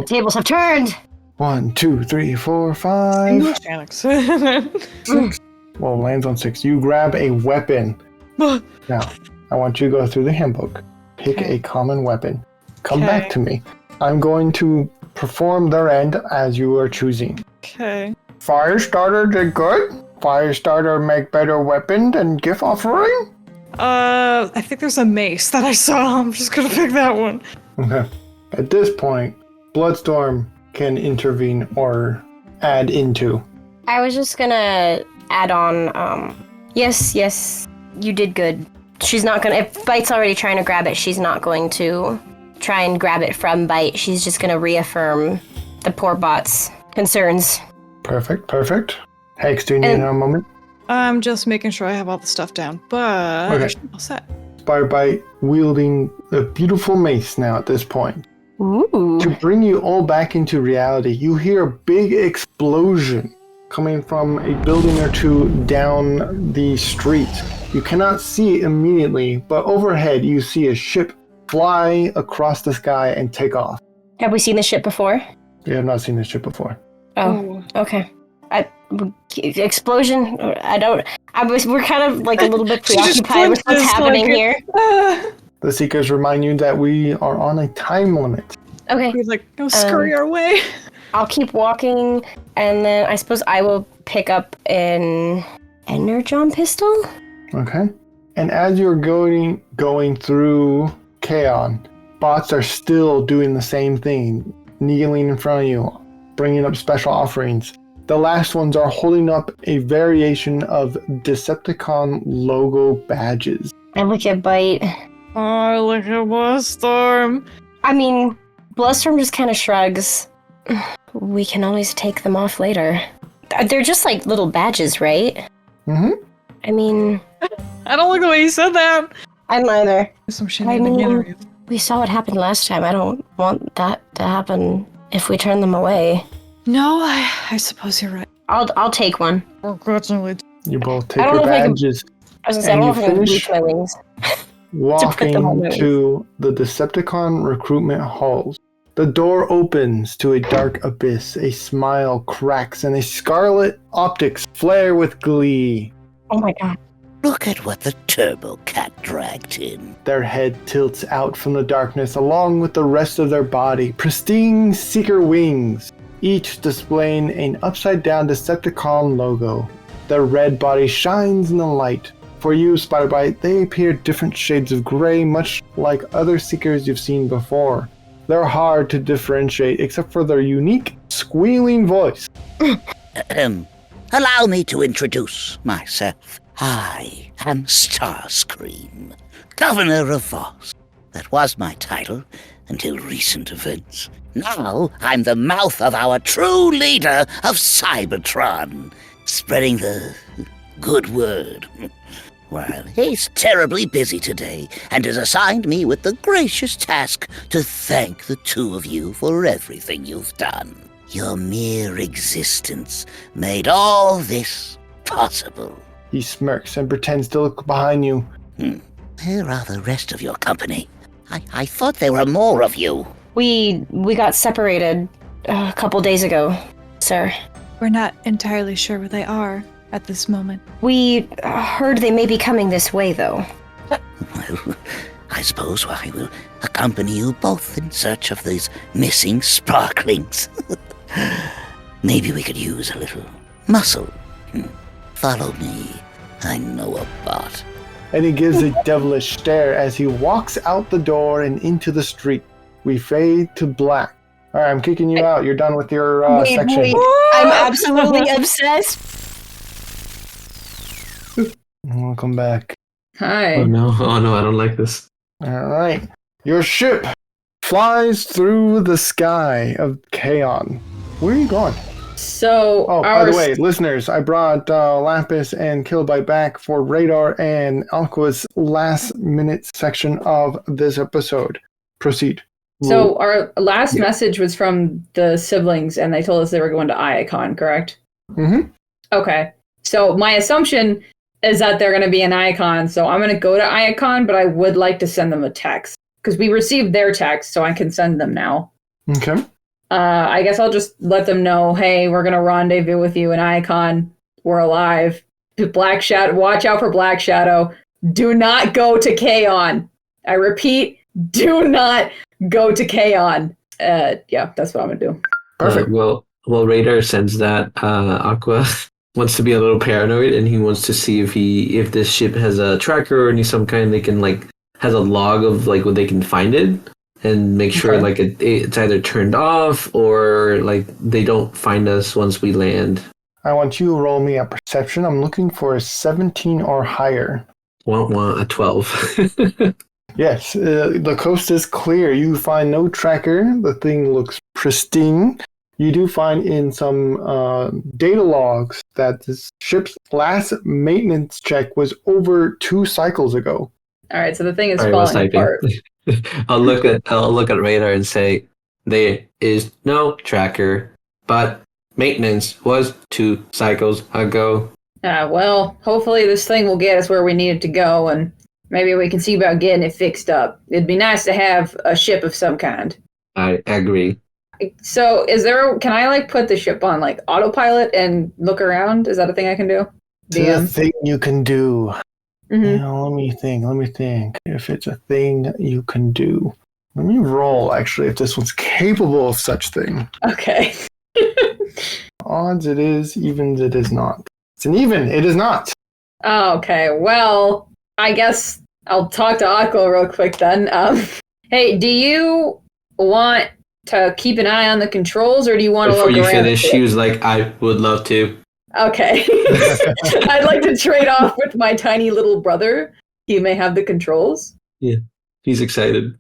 Tables have turned. 1, 2, 3, 4, 5. Mechanics. 6. Well, lands on 6. You grab a weapon. Now, I want you to go through the handbook. Pick a common weapon. Come back to me. I'm going to perform their end as you are choosing. Okay. Firestarter did good. Firestarter make better weapon than gift offering. I think there's a mace that I saw. I'm just gonna pick that one. Okay. At this point, Bloodstorm can intervene or add into. I was just gonna add on, yes, you did good. She's not gonna, if Bite's already trying to grab it, she's not going to try and grab it from Bite. She's just gonna reaffirm the poor bot's concerns. Perfect. Hex, do you need a moment? I'm just making sure I have all the stuff down, but Okay. I should be all set. Spider-Bite wielding a beautiful mace now at this point. Ooh. To bring you all back into reality, you hear a big explosion coming from a building or two down the street. You cannot see it immediately, but overhead you see a ship fly across the sky and take off. Have we seen this ship before? You have not seen this ship before. Oh, okay. Explosion? We're kind of like a little bit preoccupied with what's happening here. The Seekers remind you that we are on a time limit. Okay. We're like, go scurry our way. I'll keep walking, and then I suppose I will pick up an Energon pistol? Okay. And as you're going through Kaon, bots are still doing the same thing, kneeling in front of you, bringing up special offerings. The last ones are holding up a variation of Decepticon logo badges. I look at Bite. Oh, look at Bloodstorm. I mean, Bloodstorm just kind of shrugs. We can always take them off later. They're just like little badges, right? Mm-hmm. I mean... I don't like the way you said that. I'm neither. Some shenanigans. We saw what happened last time. I don't want that to happen if we turn them away. No, I suppose you're right. I'll take one. Unfortunately. You both take your badges. I was gonna say, I don't know if I can bleach my wings. Walking to the Decepticon recruitment halls. The door opens to a dark abyss. A smile cracks and a scarlet optics flare with glee. Oh my god. Look at what the Turbo Cat dragged in. Their head tilts out from the darkness along with the rest of their body. Pristine Seeker wings, each displaying an upside-down Decepticon logo. Their red body shines in the light. For you, Spider-Bite, they appear different shades of gray, much like other Seekers you've seen before. They're hard to differentiate except for their unique, squealing voice. Allow me to introduce myself. I am Starscream, Governor of Voss. That was my title until recent events. Now I'm the mouth of our true leader of Cybertron, spreading the good word. Well, he's terribly busy today and has assigned me with the gracious task to thank the two of you for everything you've done. Your mere existence made all this possible. He smirks and pretends to look behind you. Where are the rest of your company? I thought there were more of you. We got separated a couple days ago, sir. We're not entirely sure where they are at this moment. We heard they may be coming this way, though. Well, I suppose I will accompany you both in search of these missing sparklings. Maybe we could use a little muscle. Follow me. I know a bot. And he gives a devilish stare as he walks out the door and into the street. We fade to black. All right, I'm kicking you out. You're done with your section. I'm absolutely obsessed. Welcome back. Hi. Oh no, I don't like this. All right. Your ship flies through the sky of Kaon. Where are you going? So, Oh, by the way, listeners, I brought Lapis and Kilobyte back for Radar and Aqua's last minute section of this episode. Proceed. So our last message was from the siblings, and they told us they were going to Iacon, correct? Mm-hmm. Okay. So my assumption is that they're going to be in Iacon, so I'm going to go to Iacon, but I would like to send them a text, because we received their text, so I can send them now. Okay. I guess I'll just let them know, hey, we're going to rendezvous with you in Iacon. We're alive. Black Shadow, watch out for Black Shadow. Do not go to Kaon. I repeat, do not go to Kaon. Yeah, that's what I'm going to do. Perfect. Well, Radar sends that Aqua wants to be a little paranoid, and he wants to see if this ship has a tracker or any some kind they can has a log of when they can find it and make sure it's either turned off or they don't find us once we land. I want you to roll me a perception. I'm looking for a 17 or higher. Want a 12. Yes, the coast is clear. You find no tracker. The thing looks pristine. You do find in some data logs that this ship's last maintenance check was over 2 cycles ago. All right, so the thing is falling apart. I'll look at Radar and say there is no tracker, but maintenance was 2 cycles ago. Well, hopefully this thing will get us where we need it to go, and maybe we can see about getting it fixed up. It'd be nice to have a ship of some kind. I agree. So, can I put the ship on autopilot and look around? Is that a thing I can do? It's a thing you can do. Mm-hmm. Let me think. If it's a thing you can do. Let me roll, actually, if this one's capable of such thing. Okay. Odds it is, evens it is not. It's an even, it is not. Oh, okay, well, I guess I'll talk to Aqua real quick then. Hey, do you want to keep an eye on the controls, or do you want to look around? Before you finish, she was like, I would love to. Okay. I'd like to trade off with my tiny little brother. He may have the controls. Yeah, he's excited.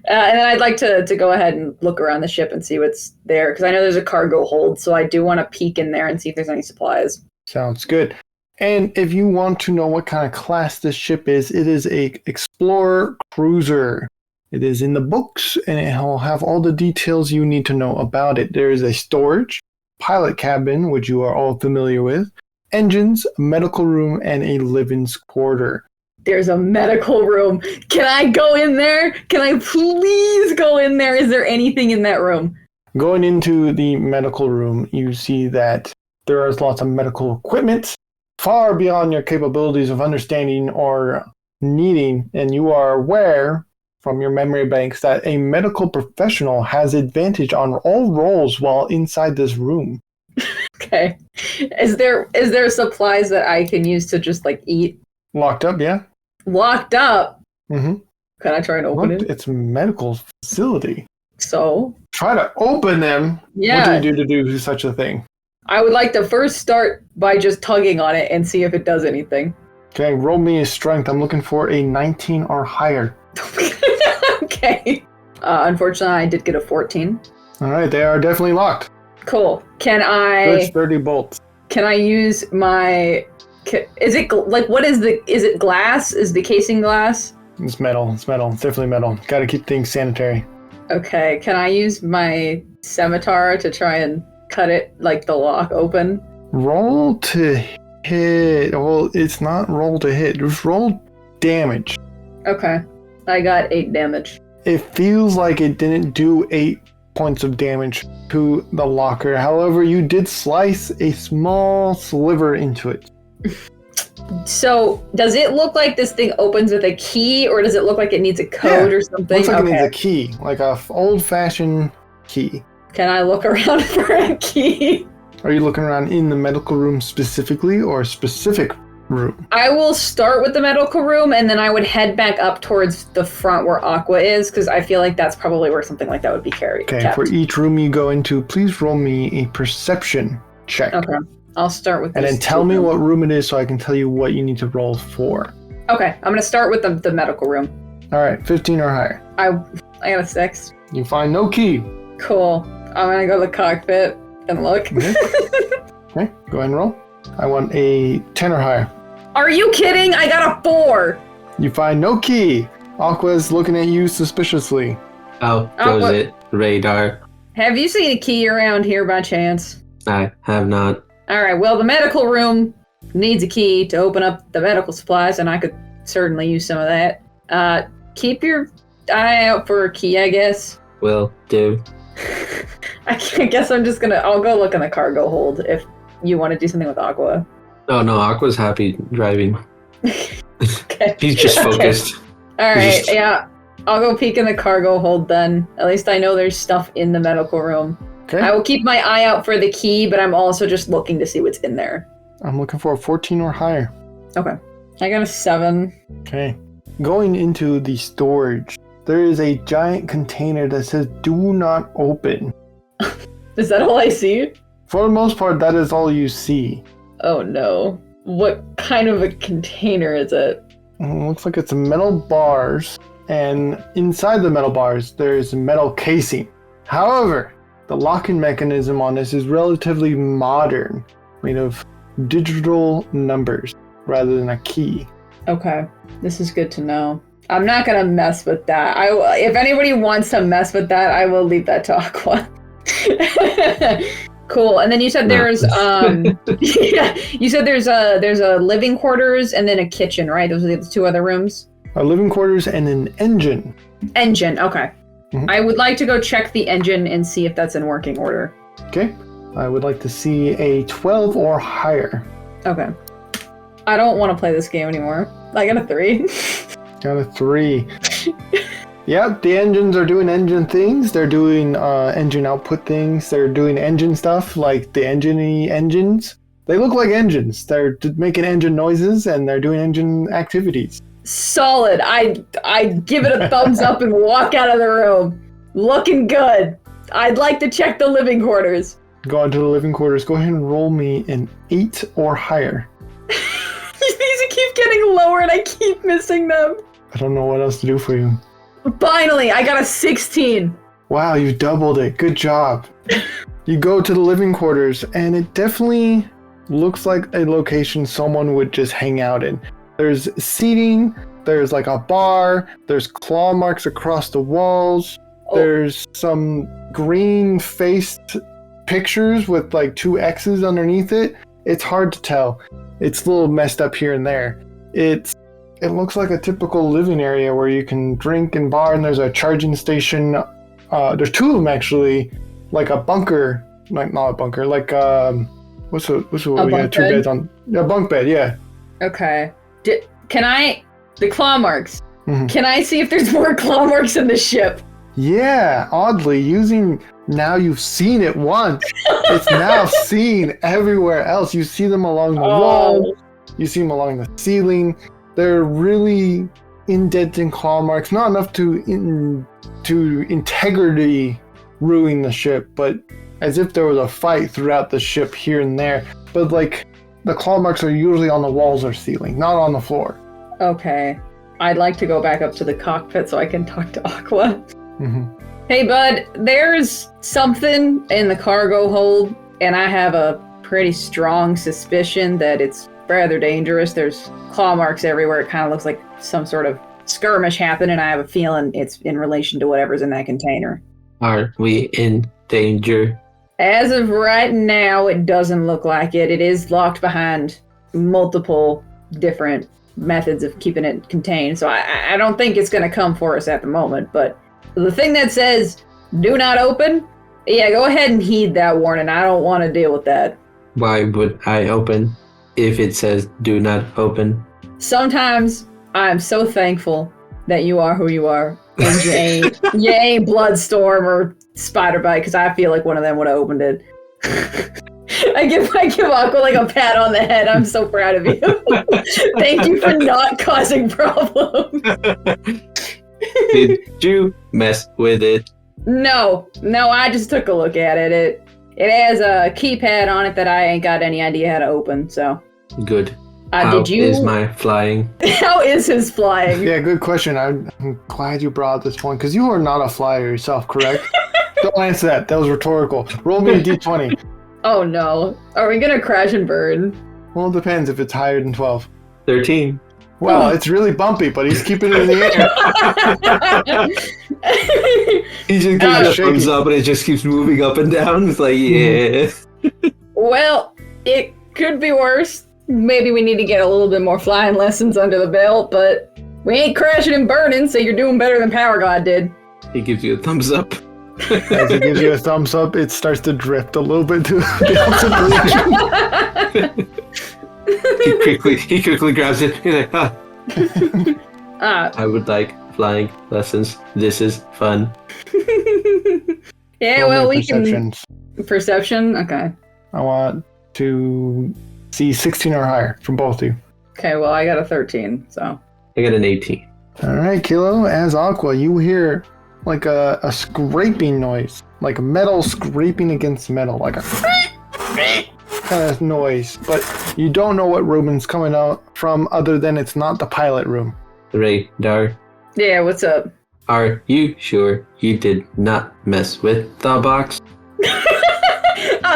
And then I'd like to go ahead and look around the ship and see what's there, because I know there's a cargo hold, so I do want to peek in there and see if there's any supplies. Sounds good. And if you want to know what kind of class this ship is, it is a explorer cruiser. It is in the books, and it will have all the details you need to know about it. There is a storage, pilot cabin, which you are all familiar with, engines, medical room, and a living's quarter. There's a medical room. Can I go in there? Can I please go in there? Is there anything in that room? Going into the medical room, you see that there is lots of medical equipment, far beyond your capabilities of understanding or needing, and you are aware from your memory banks that a medical professional has advantage on all rolls while inside this room. Okay. Is there supplies that I can use to just eat? Locked up, yeah. Locked up? Mm-hmm. Can I try and open it? It's a medical facility. So? Try to open them. Yeah. What do you do to do such a thing? I would like to first start by just tugging on it and see if it does anything. Okay, roll me a strength. I'm looking for a 19 or higher. Okay. Unfortunately, I did get a 14. All right, they are definitely locked. Cool. Can I... Good sturdy bolts. Can I use my... Is it is it glass? Is the casing glass? It's metal. It's definitely metal. Gotta keep things sanitary. Okay, can I use my scimitar to try and cut it, the lock open? Roll to hit. Well, it's not roll to hit. Just roll damage. Okay. I got 8 damage. It feels like it didn't do 8 points of damage to the locker. However, you did slice a small sliver into it. So, does it look like this thing opens with a key, or does it look like it needs a code or something? Looks like it needs a key, like a old-fashioned key. Can I look around for a key? Are you looking around in the medical room specifically, or a specific room? I will start with the medical room, and then I would head back up towards the front where Aqua is, because I feel like that's probably where something like that would be carried. Okay, for each room you go into, please roll me a perception check. Okay. I'll start with. And then tell me what room it is so I can tell you what you need to roll for. Okay, I'm gonna start with the medical room. All right, 15 or higher. I got a 6. You find no key. Cool. I'm gonna go to the cockpit and look. Okay, okay, go ahead and roll. I want a 10 or higher. Are you kidding? I got a 4. You find no key. Aqua's looking at you suspiciously. Out goes it. Radar. Have you seen a key around here by chance? I have not. Alright, well, the medical room needs a key to open up the medical supplies, and I could certainly use some of that. Keep your eye out for a key, I guess. Will do. I guess I'll go look in the cargo hold if you want to do something with Aqua. Oh no, Aqua's happy driving. Okay. He's just focused. Alright, yeah. I'll go peek in the cargo hold then. At least I know there's stuff in the medical room. Okay. I will keep my eye out for the key, but I'm also just looking to see what's in there. I'm looking for a 14 or higher. Okay. I got a 7. Okay. Going into the storage, there is a giant container that says "Do not open." Is that all I see? For the most part, that is all you see. Oh no. What kind of a container is it? Looks like it's metal bars, and inside the metal bars, there's metal casing. However, the locking mechanism on this is relatively modern, made of digital numbers rather than a key. Okay, this is good to know. I'm not gonna mess with that. If anybody wants to mess with that, I will leave that to Aqua. Cool. And then you said there's yeah, you said there's a living quarters and then a kitchen, right? Those are the 2 other rooms. A living quarters and an engine. Engine, okay. Mm-hmm. I would like to go check the engine and see if that's in working order. Okay. I would like to see a 12 or higher. Okay. I don't want to play this game anymore. I got a 3. Got a 3. Yep, the engines are doing engine things. They're doing engine output things. They're doing engine stuff like the engine-y engines. They look like engines. They're making engine noises and they're doing engine activities. Solid. I give it a thumbs up and walk out of the room. Looking good. I'd like to check the living quarters. Go into the living quarters. Go ahead and roll me an 8 or higher. These keep getting lower and I keep missing them. I don't know what else to do for you. Finally, I got a 16. Wow, you doubled it. Good job. You go to the living quarters and it definitely looks like a location someone would just hang out in. There's seating, there's like a bar, there's claw marks across the walls, there's some green-faced pictures with like 2 X's underneath it. It's hard to tell. It's a little messed up here and there. It looks like a typical living area where you can drink and bar, and there's a charging station. There's 2 of them actually, like a bunker, like not a bunker, like what's what we got 2 beds on? A bunk bed, yeah. Okay. The claw marks. Mm-hmm. Can I see if there's more claw marks in the ship? Yeah, oddly, now you've seen it once. It's now seen everywhere else. You see them along the wall. You see them along the ceiling. They're really indenting claw marks. Not enough to integrity ruin the ship, but as if there was a fight throughout the ship here and there. But like, the claw marks are usually on the walls or ceiling, not on the floor. Okay. I'd like to go back up to the cockpit so I can talk to Aqua. Mm-hmm. Hey, bud, there's something in the cargo hold, and I have a pretty strong suspicion that it's rather dangerous. There's claw marks everywhere. It kind of looks like some sort of skirmish happened, and I have a feeling it's in relation to whatever's in that container. Are we in danger? As of right now, it doesn't look like it. It is locked behind multiple different methods of keeping it contained, so I don't think it's going to come for us at the moment, but the thing that says, do not open, yeah, go ahead and heed that warning. I don't want to deal with that. Why would I open if it says do not open? Sometimes I'm so thankful that you are who you are, and you ain't Bloodstorm or Spiderbite, because I feel like one of them would have opened it. I give Aqua like a pat on the head. I'm so proud of you. Thank you for not causing problems. Did you mess with it? No, I just took a look at it. It has a keypad on it that I ain't got any idea how to open, so. Good. How is my flying? How is his flying? Yeah, good question. I'm glad you brought up this point, because you are not a flyer yourself, correct? Don't answer that. That was rhetorical. Roll me a d20. Oh no. Are we gonna crash and burn? Well, it depends if it's higher than 12. 13. Well, it's really bumpy, but he's keeping it in the air. He just gives a thumbs up and it just keeps moving up and down. It's like, yeah. Well, it could be worse. Maybe we need to get a little bit more flying lessons under the belt, but we ain't crashing and burning, so you're doing better than Power God did. He gives you a thumbs up. As he gives you a thumbs up, it starts to drift a little bit to the opposite direction. He quickly grabs it. He's like, I would like flying lessons. This is fun. Yeah, well, we can... Perception? Okay. I want to see 16 or higher from both of you. Okay, well, I got a 13, so... I got an 18. Alright, Kilo, as Aqua, you hear like a scraping noise. Like metal scraping against metal. Like a kind of noise. But you don't know what room it's coming out from other than it's not the pilot room. Radar. Yeah, what's up? Are you sure you did not mess with the box?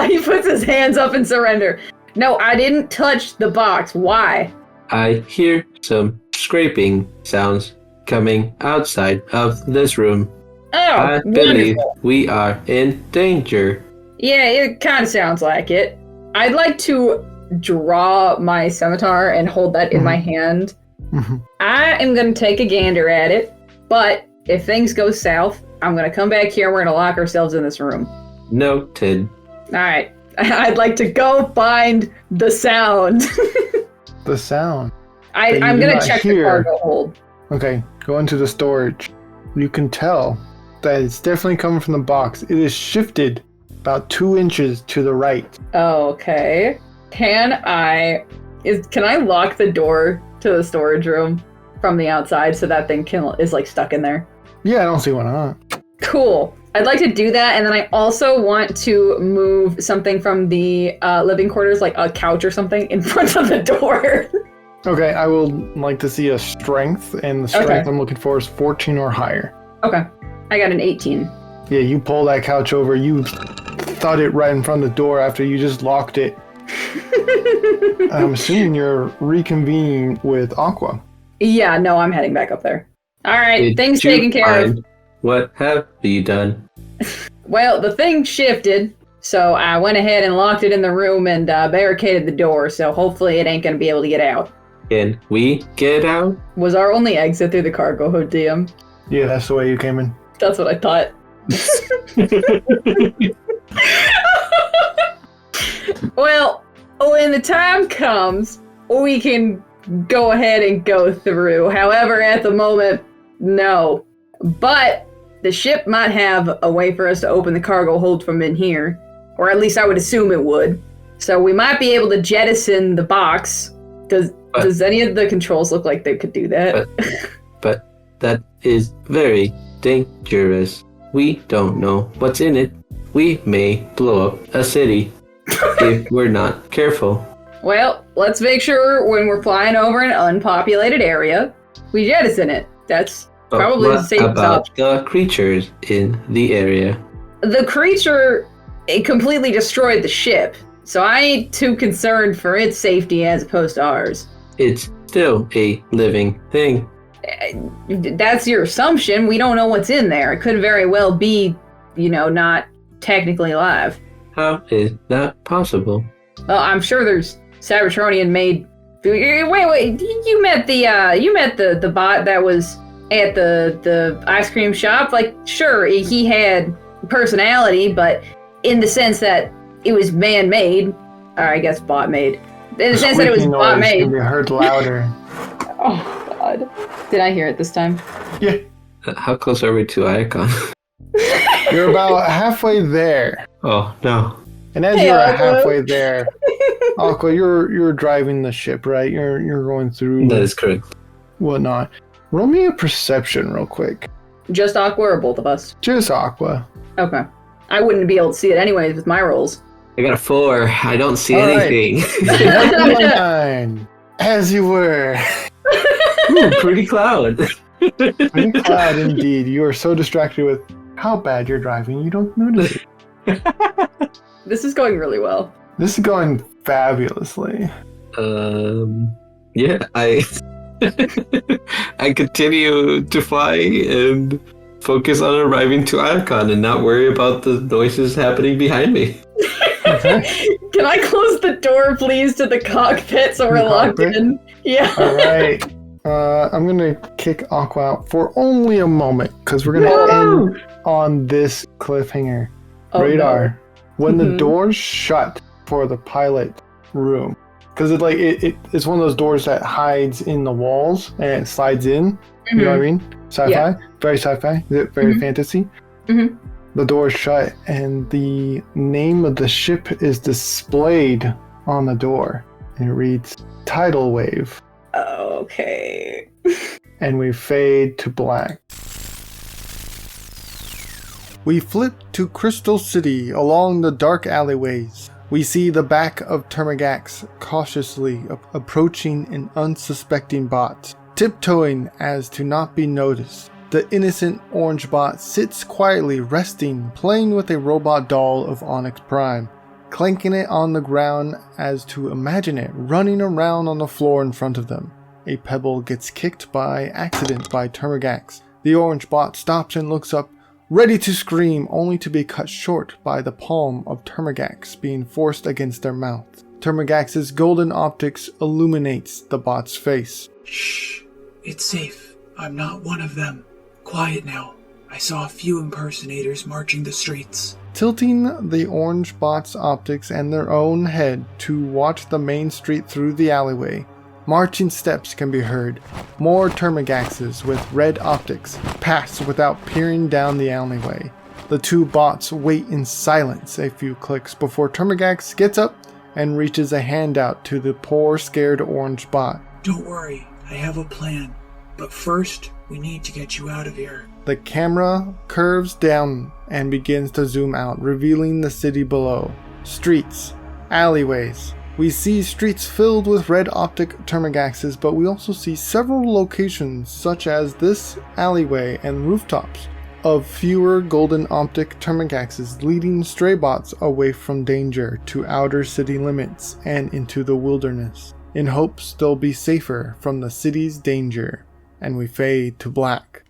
He puts his hands up in surrender. No, I didn't touch the box. Why? I hear some scraping sounds coming outside of this room. Oh, I believe we are in danger. Yeah, it kind of sounds like it. I'd like to draw my scimitar and hold that in my hand. I am going to take a gander at it, but if things go south, I'm going to come back here and we're going to lock ourselves in this room. Noted. All right. I'd like to go find the sound. The sound? I'm going to check the cargo hold. Okay, go into the storage. You can tell that it's definitely coming from the box. It is shifted about 2 inches to the right. Okay. Can I lock the door to the storage room from the outside so that thing is like stuck in there? Yeah, I don't see why not. Cool. I'd like to do that, and then I also want to move something from the living quarters, like a couch or something, in front of the door. Okay, I will like to see a strength, and the strength I'm looking for is 14 or higher. Okay. I got an 18. Yeah, you pull that couch over, you thud it right in front of the door after you just locked it. I'm assuming you're reconvening with Aqua. Yeah, no, I'm heading back up there. All right, things taken care of. What have you done? Well, the thing shifted, so I went ahead and locked it in the room and barricaded the door, so hopefully it ain't going to be able to get out. Can we get out? Was our only exit through the cargo hold, DM? Yeah, that's the way you came in. That's what I thought. Well, when the time comes, we can go ahead and go through. However, at the moment, no. But the ship might have a way for us to open the cargo hold from in here. Or at least I would assume it would. So we might be able to jettison the box. Does any of the controls look like they could do that? But that is very dangerous. We don't know what's in it. We may blow up a city if we're not careful. Well, let's make sure when we're flying over an unpopulated area, we jettison it. That's probably the safest option. What about the creatures in the area? The creature, it completely destroyed the ship, so I ain't too concerned for its safety as opposed to ours. It's still a living thing. That's your assumption. We don't know what's in there. It could very well be, not technically alive. How is that possible? Well, I'm sure there's Cybertronian-made. Wait! You met the bot that was at the ice cream shop. Like, sure, he had personality, but in the sense that it was man-made, or I guess bot-made. In the sense that it was bot-made. Can be heard louder. Oh God! Did I hear it this time? Yeah. How close are we to Icon? You're about halfway there. Oh no! And as you're halfway there, Aqua, you're driving the ship, right? You're going through. That is correct. Whatnot. Roll me a perception real quick. Just Aqua or both of us? Just Aqua. Okay. I wouldn't be able to see it anyways with my rolls. I got a 4. I don't see All right. anything. Never mind. As you were. Ooh, pretty cloud. Pretty cloud indeed. You are so distracted with how bad you're driving, you don't notice it. This is going really well. This is going fabulously. Yeah, I I continue to fly and focus on arriving to Icon and not worry about the noises happening behind me. Can I close the door, please, to the cockpit so we're locked in? Yeah. All right. I'm going to kick Aqua out for only a moment because we're going to end on this cliffhanger. Oh, Radar. no. When the doors shut for the pilot room, because it's one of those doors that hides in the walls and it slides in. You know what I mean? Sci-fi. Yeah. Very sci-fi. Very fantasy. Mm-hmm. The door's shut and the name of the ship is displayed on the door. And it reads Tidal Wave. Okay. And we fade to black. We flip to Crystal City along the dark alleyways. We see the back of Termagax cautiously approaching an unsuspecting bot, tiptoeing as to not be noticed. The innocent orange bot sits quietly resting, playing with a robot doll of Onyx Prime, clanking it on the ground as to imagine it running around on the floor in front of them. A pebble gets kicked by accident by Termagax. The orange bot stops and looks up, ready to scream, only to be cut short by the palm of Termagax being forced against their mouth. Termagax's golden optics illuminates the bot's face. Shh, it's safe. I'm not one of them. Quiet now. I saw a few impersonators marching the streets. Tilting the orange bot's optics and their own head to watch the main street through the alleyway, marching steps can be heard. More Termagaxes with red optics pass without peering down the alleyway. The two bots wait in silence a few clicks before Termagax gets up and reaches a hand out to the poor scared orange bot. Don't worry, I have a plan. But first, we need to get you out of here. The camera curves down and begins to zoom out, revealing the city below. Streets, alleyways. We see streets filled with red optic Termagaxes, but we also see several locations, such as this alleyway and rooftops, of fewer golden optic Termagaxes, leading stray bots away from danger to outer city limits and into the wilderness, in hopes they'll be safer from the city's danger. And we fade to black.